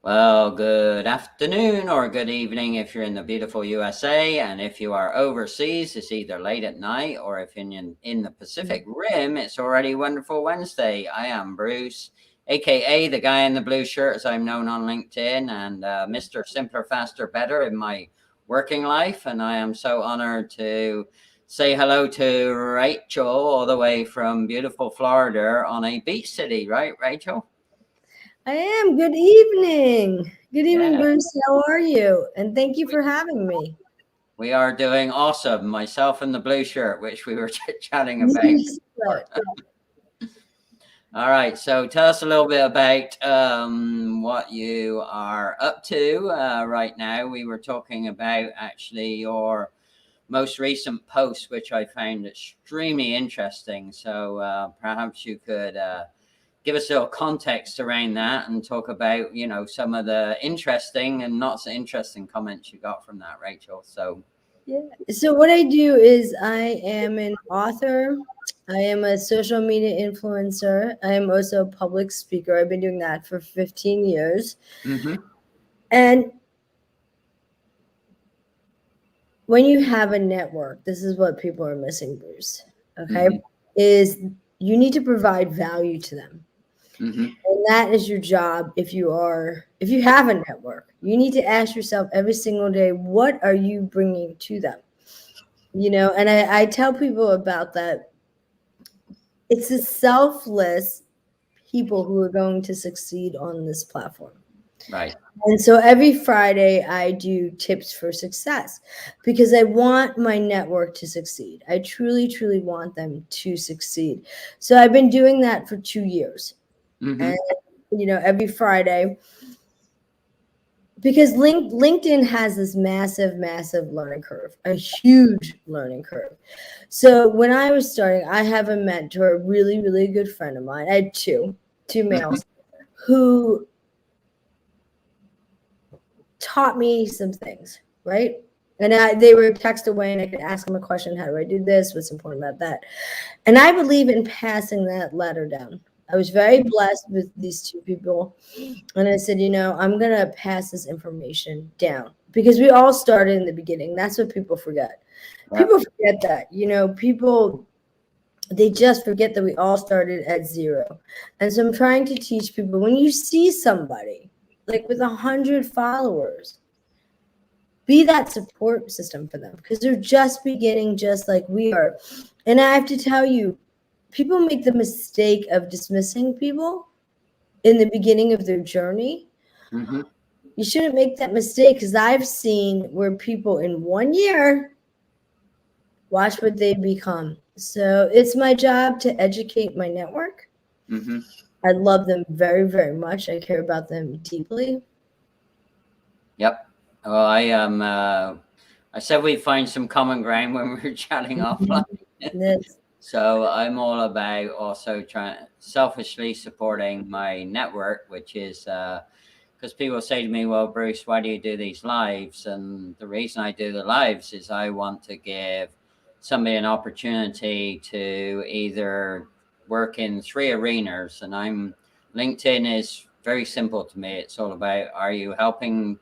Well, good afternoon or good evening if you're in the beautiful USA, and if you are overseas, it's either late at night, or if in the Pacific Rim, it's already Wonderful Wednesday. I am Bruce, aka the guy in the blue shirt, as I'm known on LinkedIn, and Mr. Simpler, Faster, Better in my working life. And I am so honored to say hello to Rachel, all the way from beautiful Florida on a beach city, right, Rachel? I am. Good evening. Good evening, Yeah. Bruce. How are you? And thank you for having me. We are doing awesome, myself in the blue shirt, which we were chatting about Yes, before. All right, so tell us a little bit about what you are up to right now. We were talking about actually your most recent post, which I found extremely interesting. So perhaps you could give us a little context around that and talk about, some of the interesting and not so interesting comments you got from that, Rachel. So yeah. So what I do is I am an author. I am a social media influencer. I am also a public speaker. I've been doing that for 15 years. And when you have a network, this is what people are missing, Bruce. Okay. Is you need to provide value to them. And that is your job. If you have a network, you need to ask yourself every single day, what are you bringing to them? And I tell people about that. It's the selfless people who are going to succeed on this platform. Right. And so every Friday I do tips for success because I want my network to succeed. I truly, truly want them to succeed. So I've been doing that for 2 years. And, every Friday, because LinkedIn has this massive, massive learning curve, a huge learning curve. So when I was starting, I have a mentor, a really, really good friend of mine. I had two males who taught me some things, right? And they were text away, and I could ask them a question. How do I do this? What's important about that? And I believe in passing that ladder down. I was very blessed with these two people. And I said, I'm going to pass this information down because we all started in the beginning. That's what people forget. People forget that, people, they just forget that we all started at zero. And so I'm trying to teach people, when you see somebody like with 100 followers, be that support system for them because they're just beginning just like we are. And I have to tell you, people make the mistake of dismissing people in the beginning of their journey. You shouldn't make that mistake because I've seen where people in 1 year watch what they become. So it's my job to educate my network. I love them very, very much. I care about them deeply. Yep. Well, I said we'd find some common ground when we were chatting offline. So I'm all about also selfishly supporting my network, which is because people say to me, well, Bruce, why do you do these lives? And the reason I do the lives is I want to give somebody an opportunity to either work in 3 arenas. And LinkedIn is very simple to me. It's all about, are you helping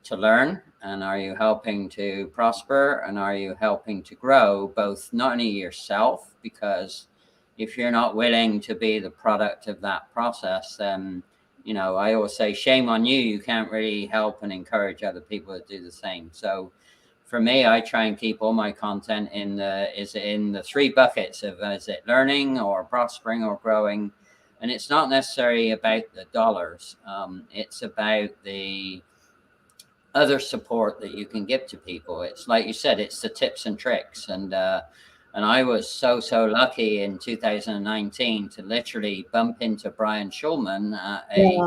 to learn, and are you helping to prosper, and are you helping to grow, both not only yourself, because if you're not willing to be the product of that process, then I always say shame on you. You can't really help and encourage other people to do the same. So for me, I try and keep all my content in the 3 buckets of, is it learning or prospering or growing? And it's not necessarily about the dollars. It's about the other support that you can give to people. It's like you said, it's the tips and tricks. And I was so lucky in 2019 to literally bump into Brian Schulman at a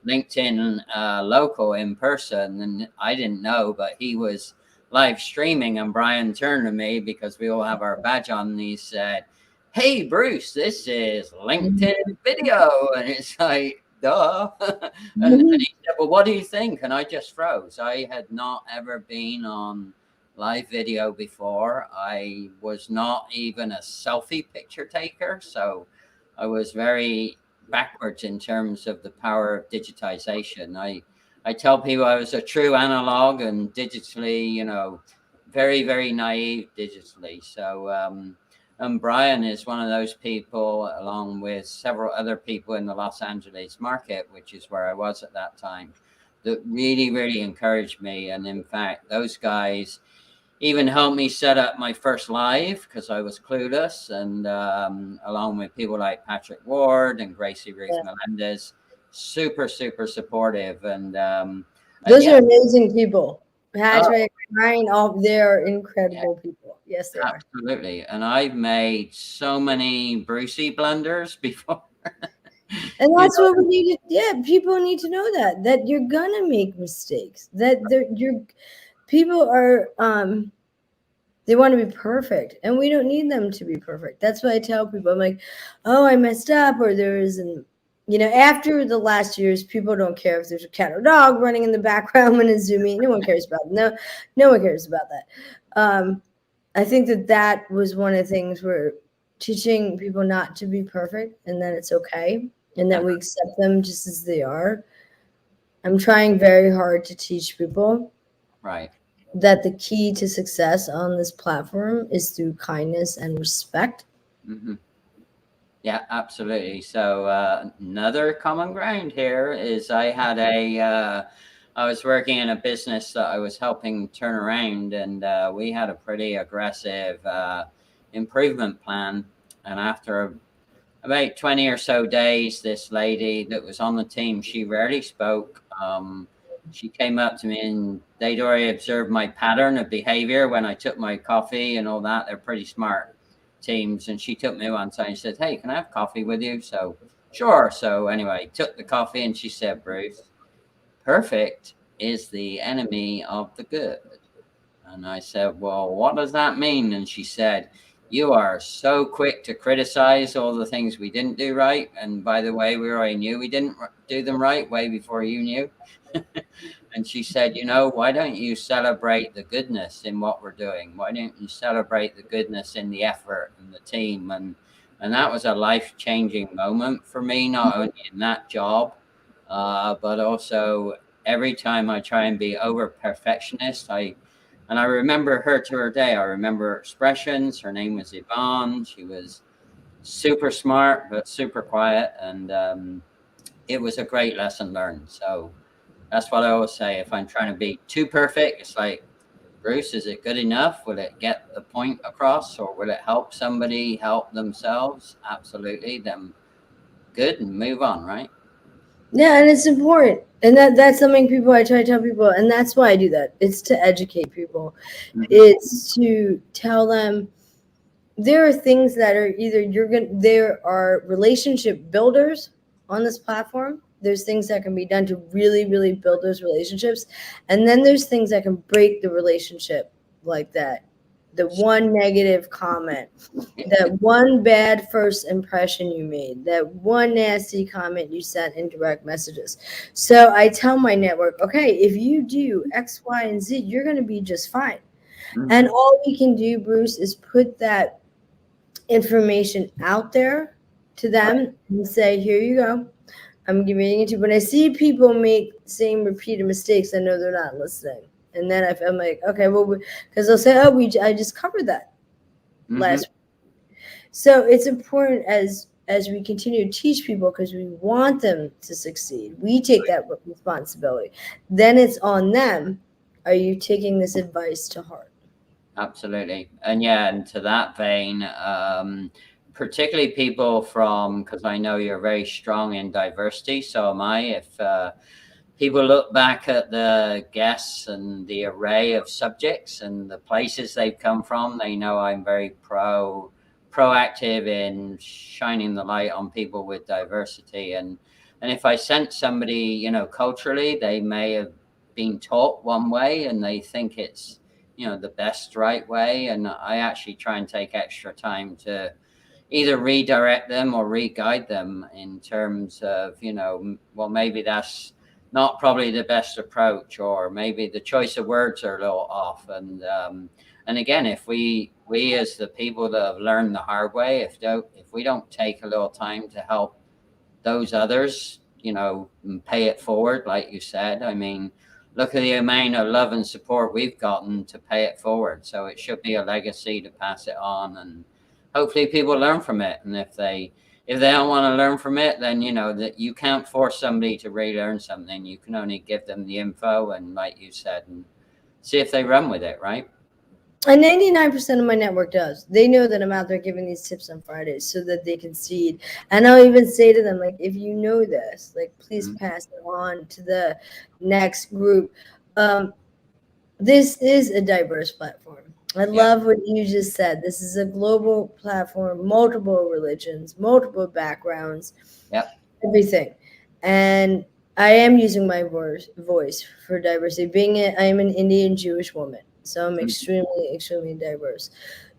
LinkedIn local in person. And I didn't know, but he was live streaming, and Brian turned to me because we all have our badge on, and he said, hey, Bruce, this is LinkedIn video. And it's like, duh. and he said, well, what do you think? And I just froze. I had not ever been on live video before. I was not even a selfie picture taker. So I was very backwards in terms of the power of digitization. I tell people I was a true analog and digitally, you know, very, very naive digitally. So, and Brian is one of those people, along with several other people in the Los Angeles market, which is where I was at that time, that really, really encouraged me. And in fact, those guys even helped me set up my first live because I was clueless. And along with people like Patrick Ward and Gracie Ruth Melendez, super, super supportive. And those are amazing people. Patrick, Ryan, all they're incredible people. Yes, they are. Absolutely. And I've made so many Brucey blunders before. And that's what we need to, yeah, people need to know that you're gonna make mistakes. That people are they want to be perfect, and we don't need them to be perfect. That's why I tell people, I'm like, oh, I messed up, or there isn't, you know, after the last years, people don't care if there's a cat or dog running in the background when it's Zooming. No one cares about it. No one cares about that. I think that was one of the things where teaching people not to be perfect and that it's okay and that we accept them just as they are. I'm trying very hard to teach people that the key to success on this platform is through kindness and respect. Yeah, absolutely. So another common ground here is I had I was working in a business that I was helping turn around, and we had a pretty aggressive improvement plan. And after about 20 or so days, this lady that was on the team, she rarely spoke. She came up to me and they'd already observed my pattern of behavior when I took my coffee and all that. They're pretty smart teams. And she took me one side and said, hey, can I have coffee with you? So sure. So anyway, took the coffee and she said, Bruce, perfect is the enemy of the good. And I said, well, what does that mean? And she said, you are so quick to criticize all the things we didn't do right. And by the way, we already knew we didn't do them right way before you knew. And she said, you know, why don't you celebrate the goodness in what we're doing? Why don't you celebrate the goodness in the effort and the team? And that was a life-changing moment for me, not only in that job, but also every time I try and be over perfectionist. And I remember her to her day. I remember her expressions. Her name was Yvonne. She was super smart, but super quiet. And it was a great lesson learned. So that's what I always say. If I'm trying to be too perfect, it's like, Bruce, is it good enough? Will it get the point across, or will it help somebody help themselves? Absolutely. Then good, and move on, right? Yeah, and it's important. And that's something people, I try to tell people, and that's why I do that. It's to educate people. It's to tell them there are things that are either there are relationship builders on this platform. There's things that can be done to really, really build those relationships. And then there's things that can break the relationship, like that. The one negative comment, that one bad first impression you made, that one nasty comment you sent in direct messages. So I tell my network, okay, if you do X, Y, and Z, you're going to be just fine. And all we can do, Bruce, is put that information out there to them and say, here you go. I'm giving it to you. When I see people make same repeated mistakes, I know they're not listening. And then I'm like, okay, well, because they'll say, oh, I just covered that last week. So it's important as we continue to teach people, because we want them to succeed. We take that responsibility. Then it's on them. Are you taking this advice to heart? Absolutely. And yeah, and to that vein, particularly people from, because I know you're very strong in diversity, so am I. If people look back at the guests and the array of subjects and the places they've come from, they know I'm very proactive in shining the light on people with diversity. And if I sense somebody, you know, culturally, they may have been taught one way and they think it's, you know, the best right way. And I actually try and take extra time to either redirect them or re-guide them in terms of, you know, well, maybe that's not probably the best approach, or maybe the choice of words are a little off. And again, if we as the people that have learned the hard way, if we don't take a little time to help those others you know, pay it forward, like you said. I mean, look at the amount of love and support we've gotten to pay it forward. So it should be a legacy to pass it on, and hopefully people learn from it. And if they don't want to learn from it, then, you know, that you can't force somebody to relearn something. You can only give them the info, and like you said, and see if they run with it, right? And 99% of my network does. They know that I'm out there giving these tips on Fridays so that they can seed. And I'll even say to them, like, if you know this, like, please pass it on to the next group. This is a diverse platform. I love what you just said. This is a global platform, multiple religions, multiple backgrounds, everything. And I am using my voice for diversity. I am an Indian Jewish woman. So I'm extremely, extremely diverse.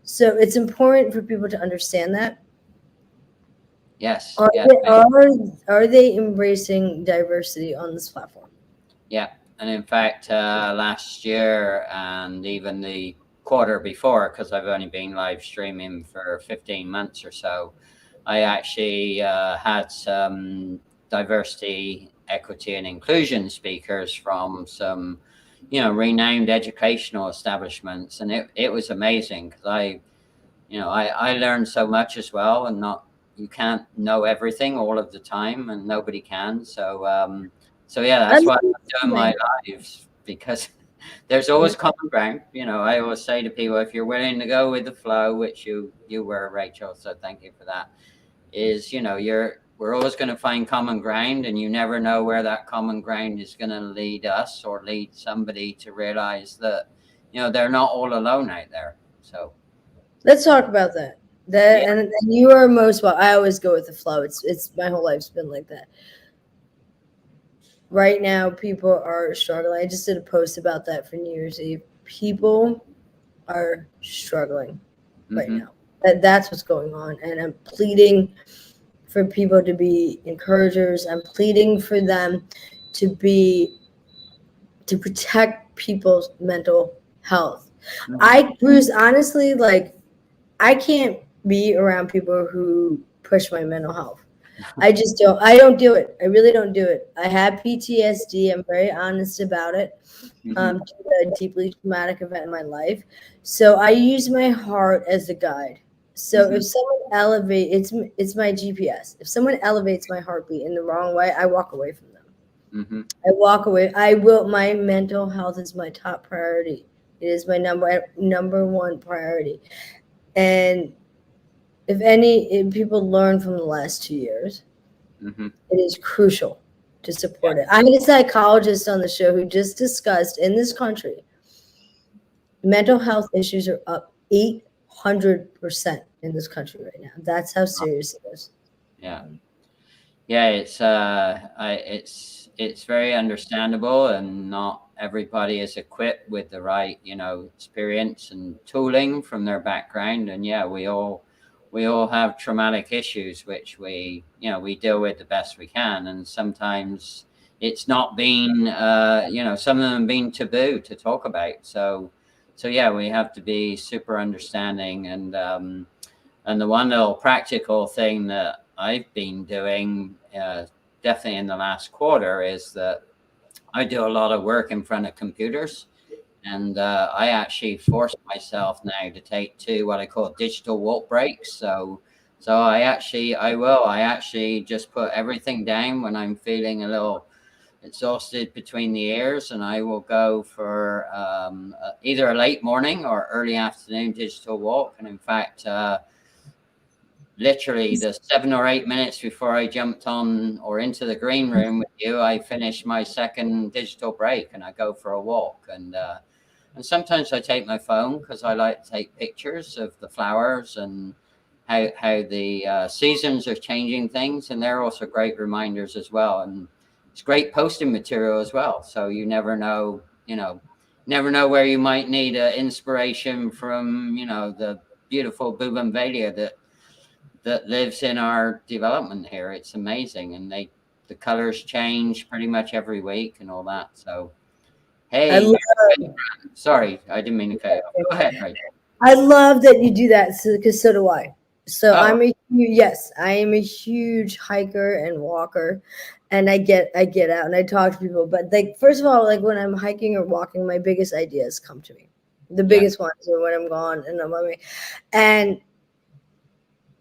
So it's important for people to understand that. Yes. Are they embracing diversity on this platform? Yeah. And in fact, last year and even the quarter before, because I've only been live streaming for 15 months or so, I actually had some diversity, equity, and inclusion speakers from some, you know, renowned educational establishments, and it was amazing, because I learned so much as well, and you can't know everything all of the time, and nobody can. So yeah, that's why I'm doing my lives, because there's always common ground. You know, I always say to people, if you're willing to go with the flow, which you were, Rachel, so thank you for that, is, you know, we're always going to find common ground, and you never know where that common ground is going to lead us or lead somebody to realize that, you know, they're not all alone out there. So let's talk about that. And you are I always go with the flow. It's my whole life's been like that. Right now, people are struggling. I just did a post about that for New Year's Eve. People are struggling right now. That's what's going on. And I'm pleading for people to be encouragers. I'm pleading for them to protect people's mental health. Bruce, honestly, like, I can't be around people who push my mental health. I don't do it. I really don't do it. I have PTSD. I'm very honest about it. Due to a deeply traumatic event in my life. So I use my heart as a guide. So if someone elevates, it's my GPS. If someone elevates my heartbeat in the wrong way, I walk away from them. I walk away. My mental health is my top priority. It is my number one priority. And if people learn from the last 2 years, it is crucial to support it. I'm a psychologist on the show who just discussed, in this country, mental health issues are up 800% in this country right now. That's how serious it is. Yeah, it's very understandable, and not everybody is equipped with the right, you know, experience and tooling from their background. And yeah, we all have traumatic issues, which we deal with the best we can. And sometimes it's not been, you know, some of them being taboo to talk about. So yeah, we have to be super understanding. And the one little practical thing that I've been doing, definitely in the last quarter, is that I do a lot of work in front of computers. And I actually force myself now to take 2 what I call digital walk breaks. So I actually just put everything down when I'm feeling a little exhausted between the ears, and I will go for either a late morning or early afternoon digital walk. And in fact, literally the 7 or 8 minutes before I jumped on or into the green room with you, I finished my second digital break, and I go for a walk. And sometimes I take my phone, because I like to take pictures of the flowers and how the seasons are changing things. And they're also great reminders as well. And it's great posting material as well. So you never know where you might need inspiration from, you know, the beautiful bougainvillea that lives in our development here. It's amazing. And the colors change pretty much every week and all that. So, hey, sorry, I didn't mean to cut you off. Go ahead, Rachel. I love that you do that, because so do I. So I am a huge hiker and walker. and I get out and I talk to people. But like, first of all, like when I'm hiking or walking, my biggest ideas come to me. The biggest ones are when I'm gone and I'm on my, and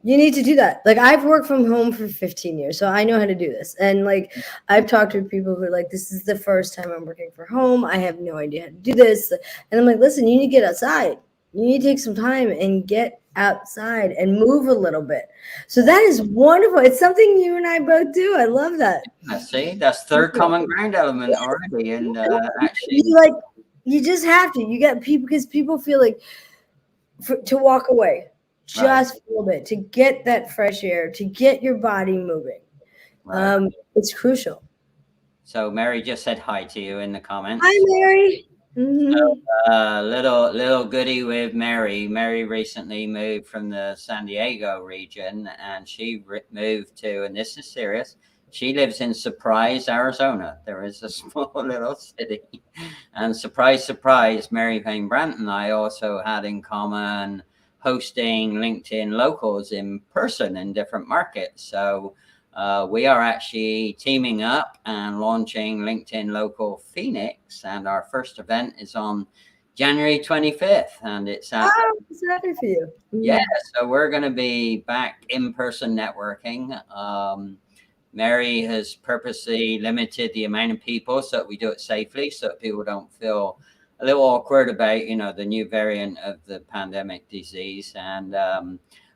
you need to do that. Like, I've worked from home for 15 years, so I know how to do this. And like, I've talked to people who are like, this is the first time I'm working from home. I have no idea how to do this. And I'm like, listen, you need to get outside. You need to take some time and get outside and move a little bit. So that is wonderful. It's something you and I both do. I love that. I see. That's third common ground element already. And actually, you just have to. You get people, because people feel like to walk away. Just a little bit, to get that fresh air, to get your body moving. Right. It's crucial. So Mary just said hi to you in the comments. Hi, Mary. Mm-hmm. So, little goodie with Mary. Mary recently moved from the San Diego region, and she moved to, and this is serious, she lives in Surprise, Arizona. There is a small little city. And surprise, surprise, Mary Payne Brandt and I also had in common hosting LinkedIn locals in person in different markets. So we are actually teaming up and launching LinkedIn Local Phoenix, and our first event is on January 25th, and it's at happy for you. Yeah, so we're going to be back in person networking. Mary has purposely limited the amount of people so that we do it safely, so that people don't feel a little awkward about, the new variant of the pandemic disease. And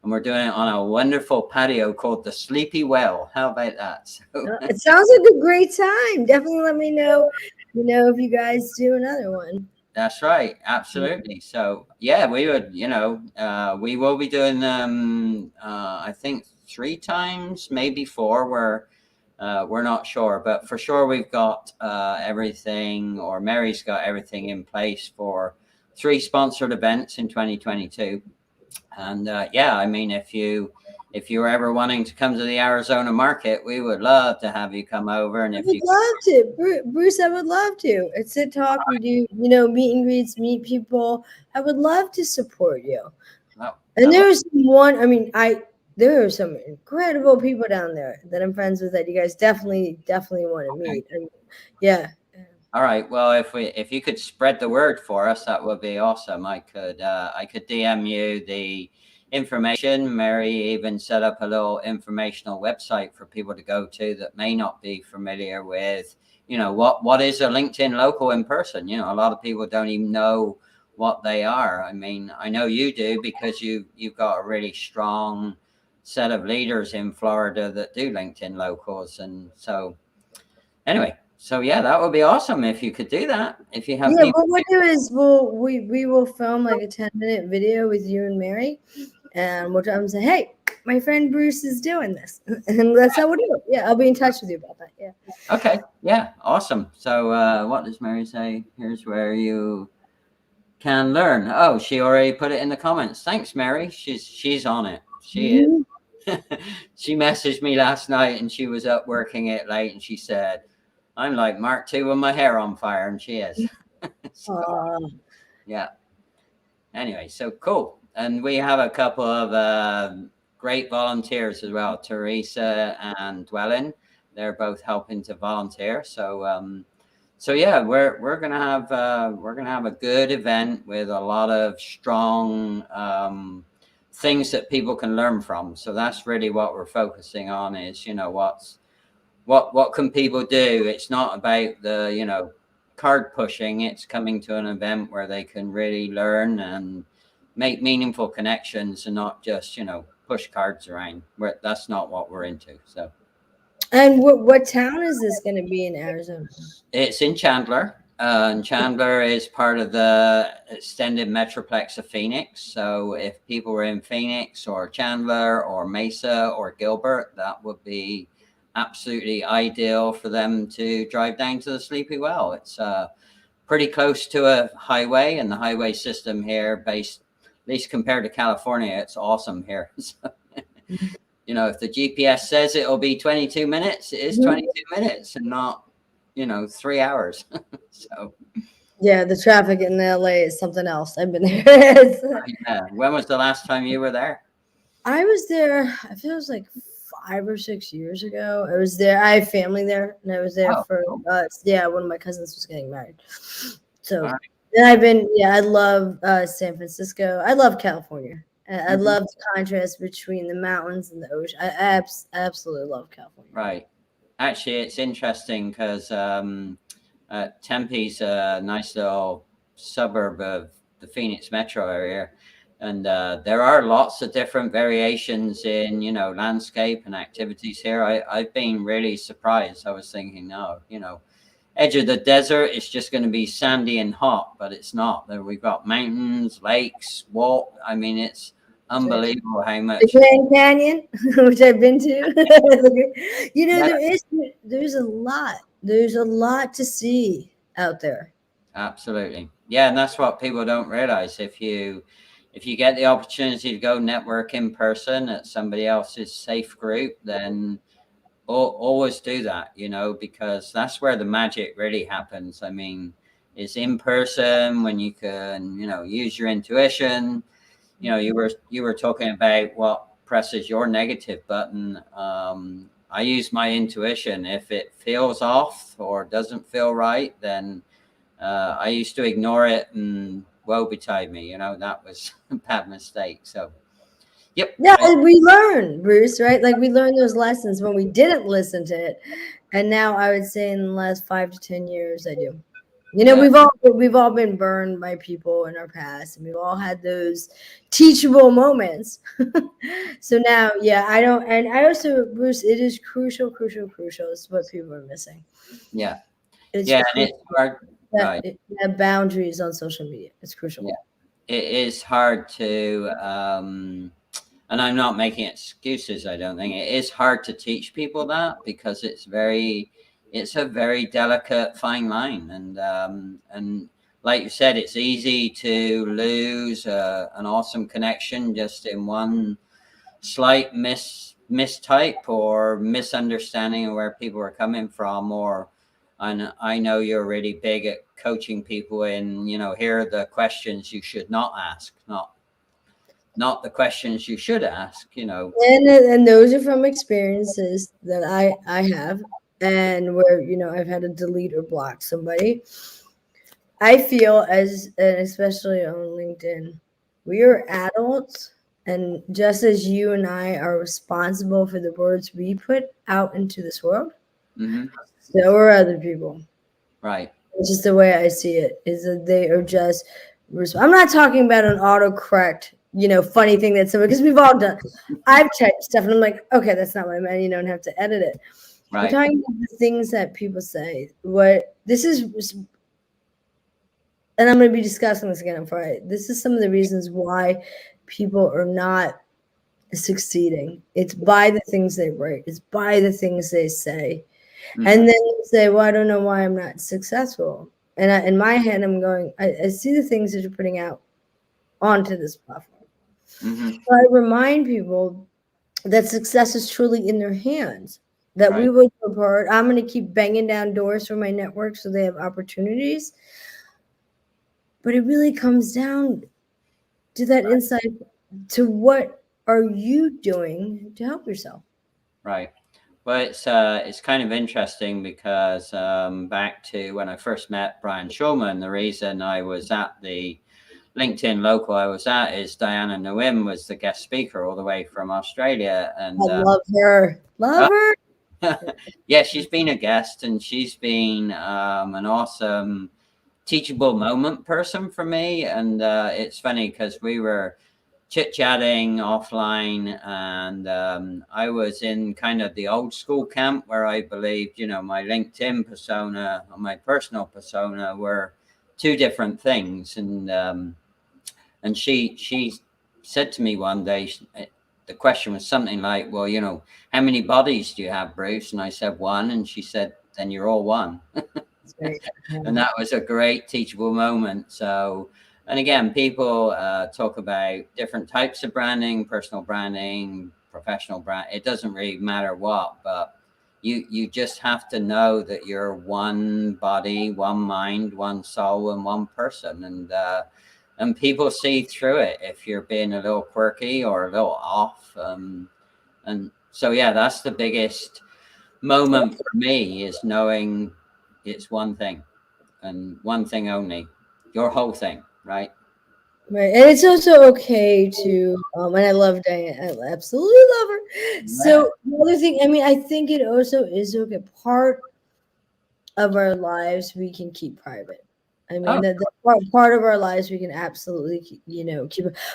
we're doing it on a wonderful patio called the Sleepy Well. How about that? So, it sounds like a great time. Definitely let me know, if you guys do another one. That's right. Absolutely. So yeah, we would, we will be doing them, I think 3 times, maybe 4. We're not sure, but for sure we've got everything, or Mary's got everything in place for 3 sponsored events in 2022. And yeah, I mean, if you were ever wanting to come to the Arizona market, we would love to have you come over. And if you love to, Bruce, I would love to. It's a talk. We do, meet and greets, meet people. I would love to support you. And there's there are some incredible people down there that I'm friends with that you guys definitely want to meet. And yeah. All right. Well, if you could spread the word for us, that would be awesome. I could DM you the information. Mary even set up a little informational website for people to go to that may not be familiar with, what is a LinkedIn local in person. A lot of people don't even know what they are. I mean, I know you do, because you've got a really strong set of leaders in Florida that do LinkedIn locals. And so anyway, so yeah, that would be awesome if you could do that. If you have what we'll do is we will film like a 10-minute video with you and Mary, and we'll try and say, hey, my friend Bruce is doing this, and that's how we'll do it. Yeah, I'll be in touch with you about that. Yeah. Okay. Yeah. Awesome. So what does Mary say? Here's where you can learn. Oh, she already put it in the comments. Thanks, Mary. She's on it. She is. She messaged me last night, and she was up working it late, and she said, I'm like Mark II with my hair on fire, and she is. So, yeah. Anyway, so cool. And we have a couple of great volunteers as well, Teresa and Dwellin. They're both helping to volunteer. So so yeah, we're gonna have a good event with a lot of strong things that people can learn from. So that's really what we're focusing on, is what can people do. It's not about the card pushing. It's coming to an event where they can really learn and make meaningful connections, and not just push cards around. That's not what we're into. So. And what town is this going to be in Arizona? It's in Chandler. And Chandler is part of the extended Metroplex of Phoenix. So if people were in Phoenix or Chandler or Mesa or Gilbert, that would be absolutely ideal for them to drive down to the Sleepy Well. It's pretty close to a highway, and the highway system here, at least compared to California, it's awesome here. So, if the GPS says it'll be 22 minutes, it is 22 minutes and not 3 hours. So yeah, the traffic in LA is something else. I've been there. Yeah. When was the last time you were there? I was there, I feel it was like 5 or 6 years ago. I was there. I have family there, and I was there for one of my cousins was getting married. So and I've been I love San Francisco. I love California. I love the contrast between the mountains and the ocean. I absolutely love California. Right. Actually, it's interesting because Tempe's a nice little suburb of the Phoenix metro area. And there are lots of different variations in, you know, landscape and activities here. I've been really surprised. I was thinking, no, you know, edge of the desert, it's just going to be sandy and hot, but it's not. There we've got mountains, lakes, walk. I mean, it's unbelievable how much. The Grand Canyon, which I've been to. You know, there's a lot. There's a lot to see out there. Absolutely. Yeah, and that's what people don't realize. If you get the opportunity to go network in person at somebody else's safe group, then always do that, you know, because that's where the magic really happens. I mean, it's in person when you can, you know, use your intuition. You know, you were talking about what presses your negative button. I use my intuition. If it feels off or doesn't feel right, then I used to ignore it and woe betide me. You know, that was a bad mistake. So, yep. Yeah, we learn, Bruce, right? Like we learned those lessons when we didn't listen to it. And now I would say in the last 5 to 10 years, I do. You know, we've all been burned by people in our past, and we've all had those teachable moments. So now, I don't, and I also, Bruce, it is crucial. It's what people are missing. Yeah. It's and it's hard. Right. Have boundaries on social media. It's crucial. Yeah. It is hard to, and I'm not making excuses. I don't think it is hard to teach people that because it's a very delicate fine line. And like you said, it's easy to lose an awesome connection just in one slight mistype or misunderstanding of where people are coming from. Or I know you're really big at coaching people in, you know, here are the questions you should not ask, not the questions you should ask, you know. And those are from experiences that I have, and where, you know, I've had to delete or block somebody. I feel and especially on LinkedIn, we are adults, and just as you and I are responsible for the words we put out into this world, so are other people. Right. It's just the way I see it, is that they are just, I'm not talking about an autocorrect, you know, funny thing that someone, because we've all done, I've typed stuff and I'm like, okay, that's not what I meant. You don't have to edit it. Right. We're talking about the things that people say. What this is, and I'm going to be discussing this again on Friday. This is some of the reasons why people are not succeeding. It's by the things they write. It's by the things they say. And then you say, well, I don't know why I'm not successful. And in my head, I'm going, I see the things that you're putting out onto this platform. So I remind people that success is truly in their hands, that we will work hard. I'm going to keep banging down doors for my network so they have opportunities. But it really comes down to that insight, to what are you doing to help yourself? Right. Well, it's kind of interesting because back to when I first met Brian Shulman, the reason I was at the LinkedIn local I was at is Diana Nguyen was the guest speaker all the way from Australia. And I love her. Love her. Yeah, she's been a guest, and she's been an awesome teachable moment person for me. And it's funny because we were chit-chatting offline, and I was in kind of the old school camp where I believed, you know, my LinkedIn persona or my personal persona were two different things. And she said to me one day, the question was something like, well, you know, how many bodies do you have, Bruce? And I said, one. And she said, then you're all one. And that was a great teachable moment. So, and again, people talk about different types of branding, personal branding, professional brand. It doesn't really matter what, but you just have to know that you're one body, one mind, one soul, and one person. And people see through it if you're being a little quirky or a little off. And So yeah, that's the biggest moment for me, is knowing it's one thing and one thing only, your whole thing, right? Right. And it's also okay to, and I love Diane, I absolutely love her. Yeah. So the other thing, I mean, I think it also is okay. Part of our lives we can keep private. I mean, the part of our lives we can absolutely, keep.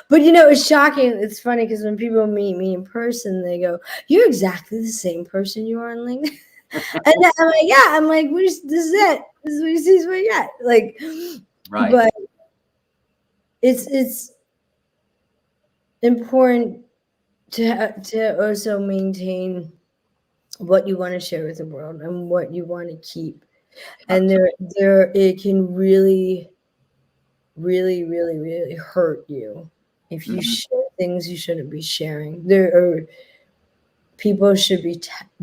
But it's shocking. It's funny because when people meet me in person, they go, "You're exactly the same person you are on LinkedIn." And I'm like, "Yeah." I'm like, "This is it. This is what you see. Is what you get." Like, Right. But it's important to also maintain what you want to share with the world and what you want to keep. And there it can really, really, really, really hurt you if you share things you shouldn't be sharing. People should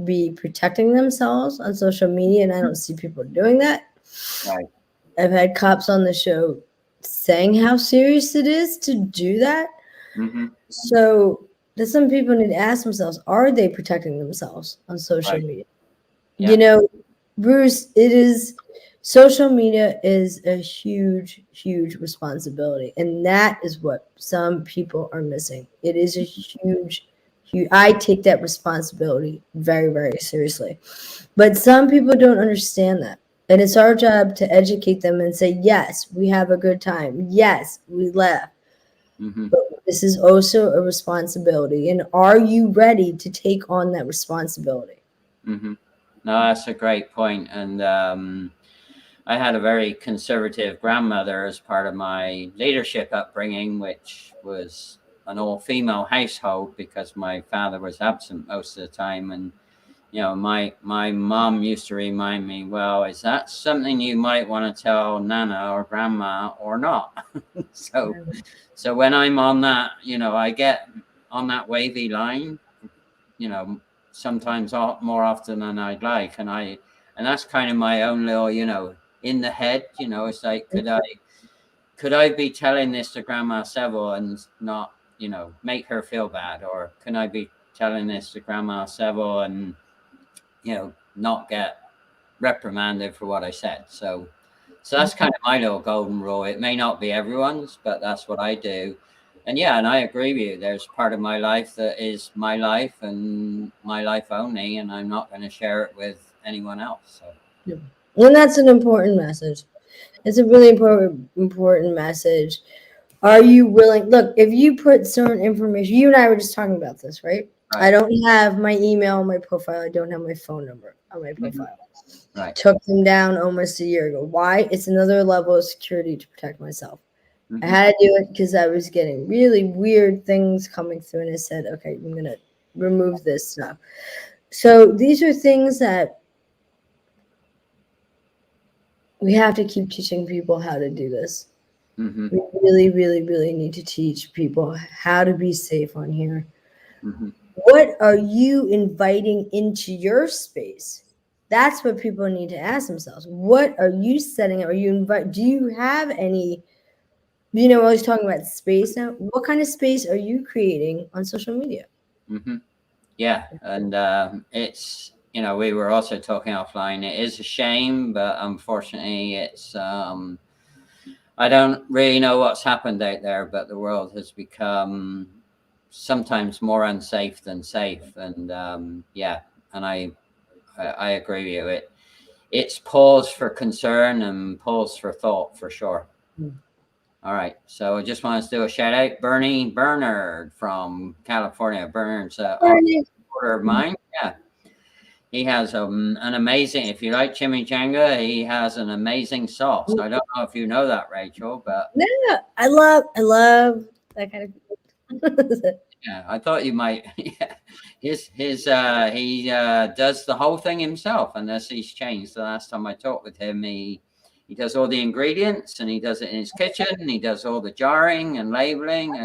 be protecting themselves on social media, and I don't see people doing that. Right. I've had cops on the show saying how serious it is to do that. So that some people need to ask themselves, are they protecting themselves on social media? Yeah. Bruce, social media is a huge, huge responsibility. And that is what some people are missing. It is a huge, I take that responsibility very, very seriously. But some people don't understand that. And it's our job to educate them and say, yes, we have a good time. Yes, we laugh. But this is also a responsibility. And are you ready to take on that responsibility? No, that's a great point. And I had a very conservative grandmother as part of my leadership upbringing, which was an all-female household because my father was absent most of the time. And my mom used to remind me, well, is that something you might want to tell Nana or Grandma or not? So when I'm on that, I get on that wavy line, sometimes more often than I'd like. And that's kind of my own little, in the head, it's like, could I be telling this to Grandma 𝒂𝒂 and not, make her feel bad? Or can I be telling this to Grandma 𝒂𝒂 and, not get reprimanded for what I said? So that's kind of my little golden rule. It may not be everyone's, but that's what I do. And yeah, and I agree with you. There's part of my life that is my life and my life only, and I'm not going to share it with anyone else. So. And that's an important message. It's a really important message. Are you willing? Look, if you put certain information, you and I were just talking about this, right? I don't have my email on my profile. I don't have my phone number on my profile. Right. Took them down almost a year ago. Why? It's another level of security to protect myself. I had to do it because I was getting really weird things coming through, and I said, okay, I'm going to remove this stuff. So these are things that we have to keep teaching people how to do this. We really, really, really need to teach people how to be safe on here. What are you inviting into your space? That's what people need to ask themselves. What are you setting? Are you do you have any, I was talking about space now. What kind of space are you creating on social media? Yeah. And it's, we were also talking offline. It is a shame, but unfortunately it's, I don't really know what's happened out there, but the world has become sometimes more unsafe than safe. And yeah, and I agree with you. It's pause for concern and pause for thought, for sure. All right, so I just want to do a shout out, Bernie Bernard from California. Bernard's a supporter of mine. Yeah, he has an amazing, if you like chimichanga, he has an amazing sauce. I don't know if you know that, Rachel, but yeah, I love that kind of. Yeah, I thought you might. Yeah. He does the whole thing himself, unless he's changed. The last time I talked with him, he does all the ingredients, and he does it in his kitchen, and he does all the jarring and labeling,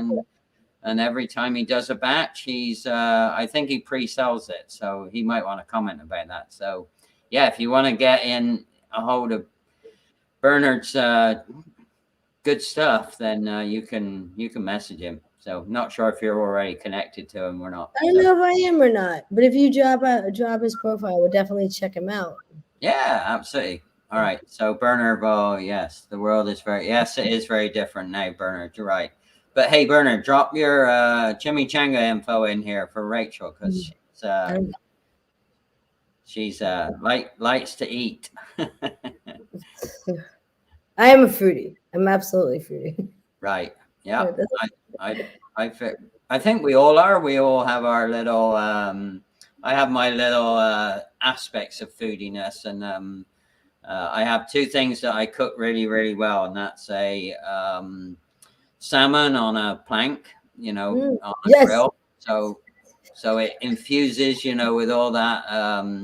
and every time he does a batch, I think he pre-sells it, so he might want to comment about that. So yeah, if you want to get in a hold of Bernard's good stuff, then you can message him. So not sure if you're already connected to him or not. I don't know if I am or not, but if you drop his profile, we'll definitely check him out. Yeah, absolutely. All right. So Bernard, well, yes, the world is it is very different now, Bernard. You're right. But hey, Bernard, drop your chimichanga info in here for Rachel, because she's likes to eat. I am a foodie. I'm absolutely foodie. Right. Yeah. I think we all are. We all have our little. I have my little aspects of foodiness, and I have two things that I cook really, really well, and that's a salmon on a plank, on a grill. So it infuses, with all that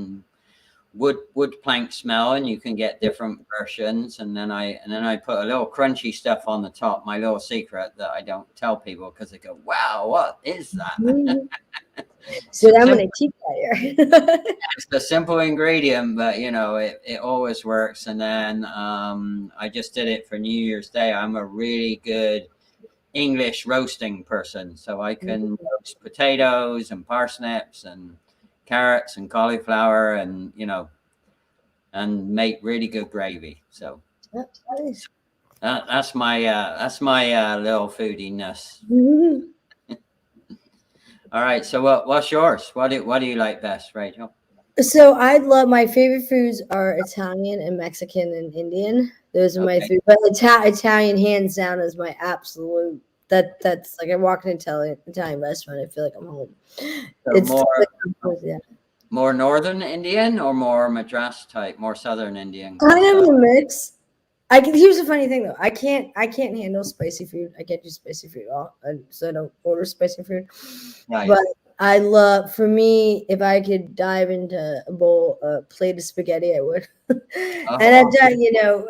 wood plank smell, and you can get different versions. And then I put a little crunchy stuff on the top. My little secret that I don't tell people, because they go, "Wow, what is that?" So I'm gonna teach that. It's a simple ingredient, but it always works. And then I just did it for New Year's Day. I'm a really good English roasting person, so I can roast potatoes and parsnips and carrots and cauliflower, and and make really good gravy. So that's my little foodiness. All right, so what's yours? What do you like best, Rachel? So my favorite foods are Italian and Mexican and Indian. Those are my three, but Italian hands down is my absolute. That's like I walk into an Italian restaurant, I feel like I'm home. So it's more northern Indian or more Madras type, more southern Indian? Kind of a mix. Here's the funny thing though. I can't handle spicy food. I can't do spicy food at all, so I don't order spicy food. Right. But I love, for me, if I could dive into a plate of spaghetti, I would. And I've done,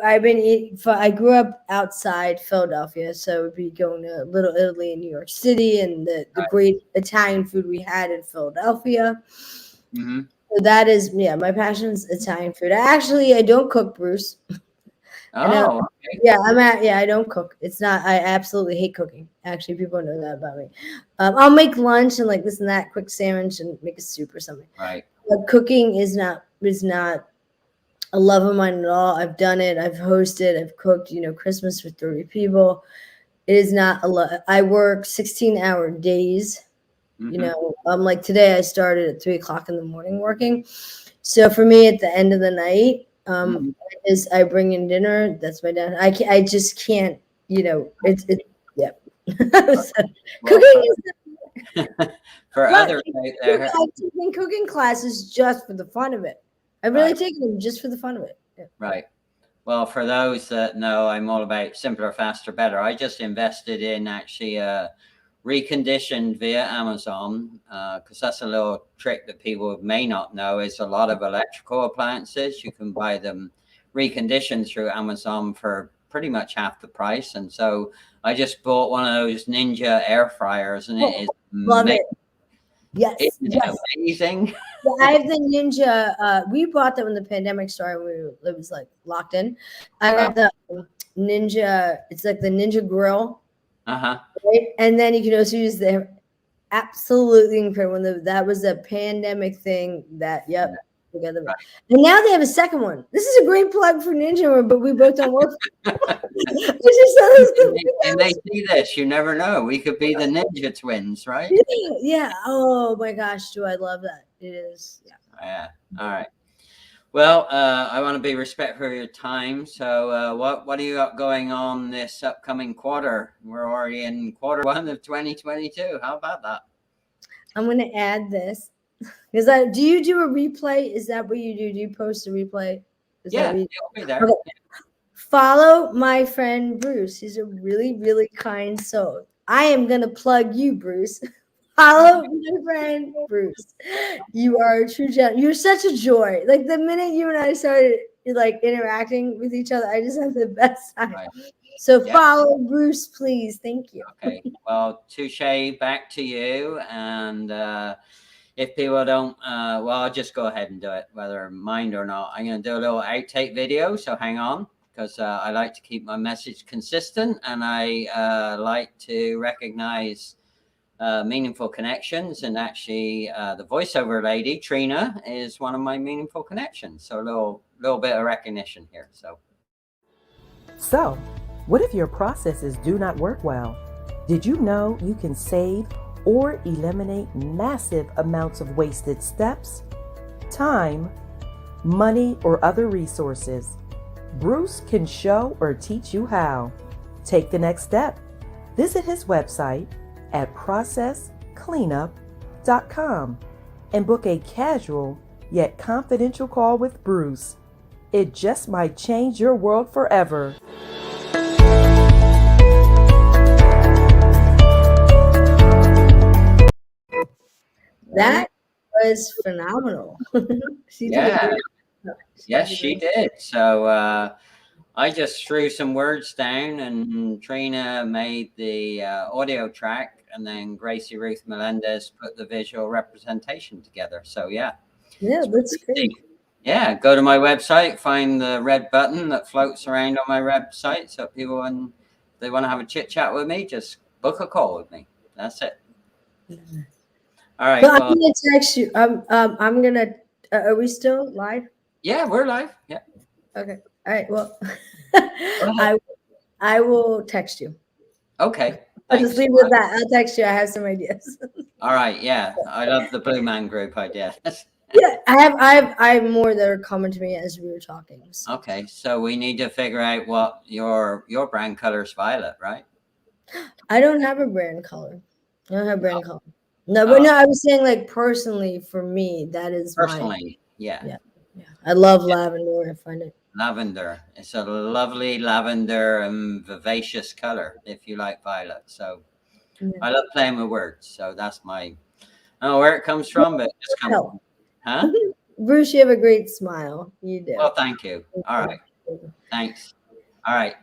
I've been eating. I grew up outside Philadelphia, so we'd be going to Little Italy in New York City, and the great Italian food we had in Philadelphia. Mm-hmm. So that is, my passion is Italian food. I don't cook, Bruce. Okay. I don't cook. It's not. I absolutely hate cooking. Actually, people know that about me. I'll make lunch and like this and that, quick sandwich, and make a soup or something. Right. But cooking is not a love of mine at all. I've done it. I've hosted. I've cooked. Christmas for 30 people. It is not a love. I work 16-hour days. Mm-hmm. Like today, I started at 3:00 in the morning working. So for me, at the end of the night. I bring in dinner. That's my dad. I just can't. It's yeah. Cooking is for others right there. I'm taking cooking classes just for the fun of it. I really take them just for the fun of it. Yeah. Right. Well, for those that know, I'm all about simpler, faster, better. I just invested in actually reconditioned via Amazon, because that's a little trick that people may not know. Is a lot of electrical appliances, you can buy them reconditioned through Amazon for pretty much half the price. And so I just bought one of those Ninja air fryers, and it is amazing. Yes, amazing. I have the Ninja. We bought that when the pandemic started. It was like locked in. I got the Ninja. It's like the Ninja grill. Right? And then you can also use the absolutely incredible. That was a pandemic thing that, together. Right. And now they have a second one. This is a great plug for Ninja, but we both don't work. And they see this, you never know. We could be the Ninja twins, right? Yeah. Oh my gosh, do I love that. It is. Yeah. All right. Well, I want to be respectful of your time. So what do you got going on this upcoming quarter? We're already in Q1 of 2022. How about that? I'm going to add this. Because do you do a replay? Is that what you do? Do you post a replay? It'll be there. Okay. Follow my friend Bruce. He's a really, really kind soul. I am going to plug you, Bruce. Follow my friend Bruce. You are a true gentleman. You're such a joy. Like the minute you and I started like interacting with each other, I just have the best time. Right. So follow Bruce, please. Thank you. Okay. Well, touche, back to you. And if people don't, I'll just go ahead and do it, whether mind or not. I'm going to do a little outtake video. So hang on. because I like to keep my message consistent, and I like to recognize meaningful connections. And actually, the voiceover lady, Trina, is one of my meaningful connections. So a little bit of recognition here. So, what if your processes do not work well? Did you know you can save or eliminate massive amounts of wasted steps, time, money, or other resources? Bruce can show or teach you how. Take the next step. Visit his website at 𝒂𝒂𝒓𝒕𝒊𝒏𝒈 and book a casual yet confidential call with Bruce. It just might change your world forever. That was phenomenal. Yes, she did. So I just threw some words down, and Trina made the audio track, and then Gracie Ruth Melendez put the visual representation together. So yeah, that's great. Yeah, go to my website, find the red button that floats around on my website. So people, when they want to have a chit chat with me, just book a call with me. That's it. All right. Well, I'm gonna text you. I'm gonna. Are we still live? Yeah, we're live. Yeah. Okay. All right. Well, I will text you. Okay. I'll just leave with that. I'll text you. I have some ideas. All right. Yeah, I love the Blue Man Group idea. Yeah, I have more that are coming to me as we were talking. So. Okay, so we need to figure out what your brand color is. Violet, right? I don't have a brand color. I don't have brand color. No, but no, I was saying like personally for me, that is personally. Yeah. I love lavender. I find it. Lavender. It's a lovely lavender and vivacious color if you like violet. So I love playing with words. So that's I don't know where it comes from, but it just comes from. Huh? Bruce, you have a great smile. You do. Well, thank you. All right. Thanks. All right.